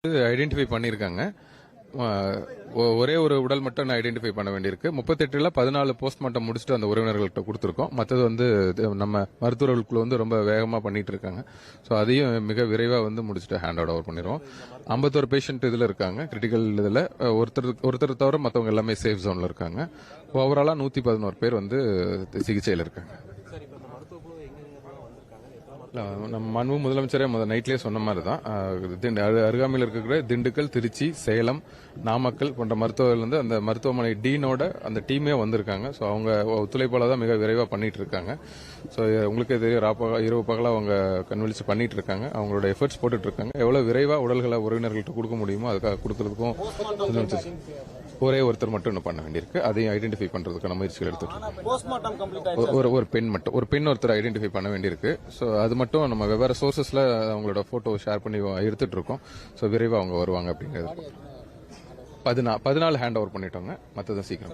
Identify பண்ணியிருக்காங்க. ஒரே ஒரு உடல் மட்டும் ஐடென்டிஃபை பண்ண வேண்டியிருக்கு. 38ல 14 போஸ்ட்மார்ட்டம் முடிச்சுட்டு அந்த உறவினர்கள்ட்ட கொடுத்துருக்கோம். மற்றது நம்ம மருத்துவர்கள் ரொம்ப வேகமா பண்ணிட்டு இருக்காங்க. ஸோ அதையும் மிக விரைவா முடிச்சுட்டு ஹேண்ட் ஓவர் பண்ணிடுவோம். 51 பேஷண்ட் இதுல இருக்காங்க. கிரிட்டிக்கல் இதுல ஒருத்தர் தவிர மற்றவங்க எல்லாமே சேஃப் ஜோன்ல இருக்காங்க. ஓவராலா 111 பேர் சிகிச்சையில் இருக்காங்க. நம்ம மனு முதலமைச்சரே நைட்லயே சொன்ன மாதிரி தான். அருகாமையில் இருக்கிற திண்டுக்கல், திருச்சி, சேலம், நாமக்கல் போன்ற மருத்துவர்கள் அந்த மருத்துவமனை டீனோட அந்த டீமே வந்திருக்காங்க. ஸோ அவங்க ஒத்துழைப்பால தான் மிக விரைவாக பண்ணிட்டு இருக்காங்க. ஸோ உங்களுக்கு இது இரவு பகலாக அவங்க கன்வெல்ஸ் பண்ணிட்டு இருக்காங்க. அவங்களோட எஃபர்ட்ஸ் போட்டுட்டு இருக்காங்க. எவ்வளவு விரைவாக உடல்களை உறவினர்கள்ட்ட கொடுக்க முடியுமோ அதுக்காக கொடுக்கறதுக்கும் ஒரே ஒருத்தர் மட்டும் இன்னும் பண்ண வேண்டியிருக்கு. அதையும் ஐடென்டிஃபை பண்றதுக்கான முயற்சிகள் எடுத்துட்டு ஒரு பெண் ஒருத்தர் ஐடென்டிஃபை பண்ண வேண்டியிருக்கு. ஸோ அது மட்டும் நம்ம வெவ்வேறு சோர்சஸ்ல அவங்களோட போட்டோ ஷேர் பண்ணி எடுத்துட்டு இருக்கோம். ஸோ விரைவாக அவங்க வருவாங்க அப்படிங்கிறது. 14 ஹேண்ட் ஓவர் பண்ணிட்டோங்க. மற்றதை சீக்கிரம்